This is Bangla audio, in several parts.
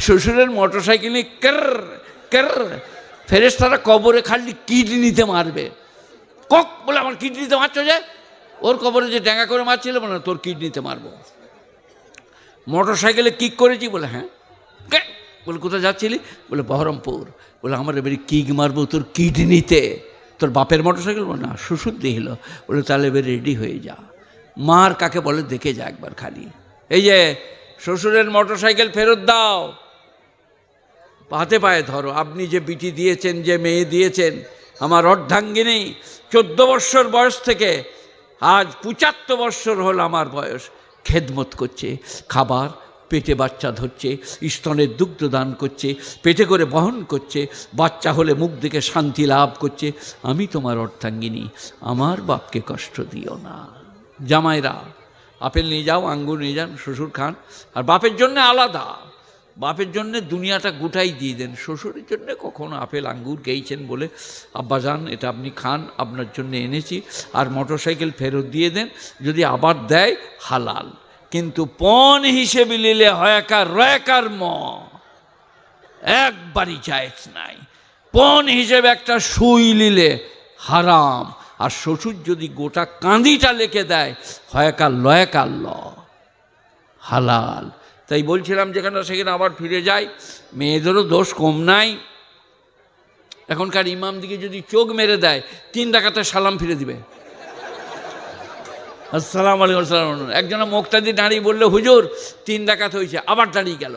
শ্বশুরের মোটর সাইকেলে কের কের, ফেরেশতারা কবরে খালি কিডনিতে মারবে। কক বলে আমার কিডনিতে মারছো যে, ওর কবরে যে ড্যাঙ্গা করে মারছিল বলে তোর কিডনিতে মারবো। মোটর সাইকেলে কিক করেছি বলে হ্যাঁ। কে বলে কোথায় যাচ্ছিলি বলে বহরমপুর। বলে আমার এবারে কিক মারবো তোর কিডনিতে। তোর বাপের মোটর সাইকেল বলে না শ্বশুর দিল। বলে তাহলে এবার রেডি হয়ে যা, মার কাকে বলে দেখে যা একবার খালি। এই যে শ্বশুরের মোটর সাইকেল ফেরত দাও, হাতে পায়ে ধরো। আপনি যে বিটি দিয়েছেন, যে মেয়ে দিয়েছেন, আমার অর্ধাঙ্গিনী 14 বৎসর বয়স থেকে আজ 75 বৎসর হল আমার বয়স, খেদমত করছে, খাবার পেটে বাচ্চা ধরছে, স্তনের দুগ্ধ দান করছে, পেটে করে বহন করছে, বাচ্চা হলে মুখ দেখে শান্তি লাভ করছে। আমি তোমার অর্ধাঙ্গিনী, আমার বাপকে কষ্ট দিও না। জামাইরা আপেল নিয়ে যাও, আঙ্গুর নিয়ে যান, শ্বশুর খান। আর বাপের জন্য আলাদা, বাপের জন্যে দুনিয়াটা গোটাই দিয়ে দেন। শ্বশুরের জন্যে কখনো আপেল আঙ্গুর গেইছেন বলে আব্বাজান এটা আপনি খান, আপনার জন্য এনেছি। আর মোটর সাইকেল ফেরত দিয়ে দেন, যদি আবার দেয় হালাল, কিন্তু পণ হিসেবে নিলে হয়কার রয়কার ম একবারই জায়েজ নাই। পণ হিসেবে একটা সুই নিলে হারাম। আর শ্বশুর যদি গোটা কাঁদিটা লিখে দেয় হয়কার লয়কার ল হালাল। তাই বলছিলাম যেখানে সেখানে আবার ফিরে যায়, মেয়েদেরও দোষ কম নাই। এখনকার ইমাম দিকে যদি চোখ মেরে দেয় 3 ডাকাতে সালাম ফিরে দিবে, আসসালামু আলাইকুম আসসালাম। একজনে মুক্তাদি দাঁড়িয়ে বললে হুজুর 3 ডাকাত হয়েছে, আবার দাঁড়িয়ে গেল।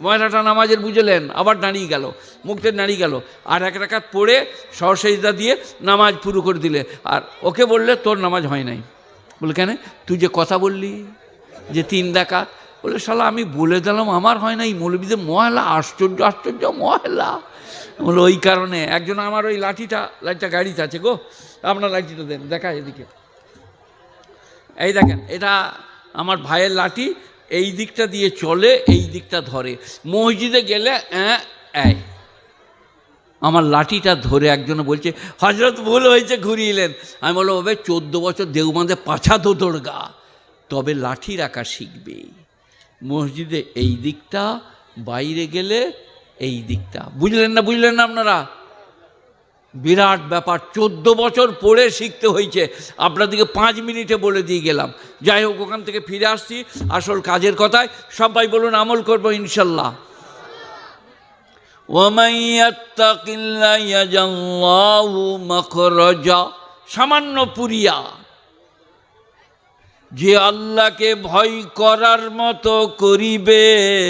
ময়লাটা নামাজের বুঝলেন, আবার দাঁড়িয়ে গেল, মুক্তের দাঁড়িয়ে গেল। আর 1 রাকাত পড়ে সহসেজদা দিয়ে নামাজ পুরো করে দিলে। আর ওকে বললে তোর নামাজ হয় নাই। বলে কেন? তুই যে কথা বললি যে 3 ডাকাত। বলে শালা আমি বলে দিলাম আমার হয় নাই, মৌলবীদের ময়লা, আশ্চর্য আশ্চর্য ময়লা। বলে ওই কারণে। একজন আমার ওই লাঠিটা গাড়িতে আছে গো, আপনার লাঠিটা দেন, দেখা এদিকে। এই দেখেন, এটা আমার ভাইয়ের লাঠি, এই দিকটা দিয়ে চলে, এই দিকটা ধরে। মসজিদে গেলে আমার লাঠিটা ধরে একজনে বলছে হযরত ভুল হয়েছে, ঘুরিয়েলেন। আমি বললাম ওবে 14 বছর দেওবন্দে পাছা দোদড়গা, তবে লাঠি রাখা শিখবে। মসজিদে এই দিকটা, বাইরে গেলে এই দিকটা। বুঝলেন না আপনারা? বিরাট ব্যাপার। 14 বছর পড়ে শিখতে হয়েছে। আপনাদেরকে 5 মিনিটে বলে দিয়ে গেলাম। যাই হোক, ওখান থেকে ফিরে আসছি আসল কাজের কথায়। সবাই বলুন আমল করবো ইনশাল্লাহ। ওয়ামান ইয়াত্তাকিল্লাহ ইয়াজআল্লাহু মাখরাজা। সামান্য পুরিয়া, যে আল্লাহকে ভয় করার মতো করিবে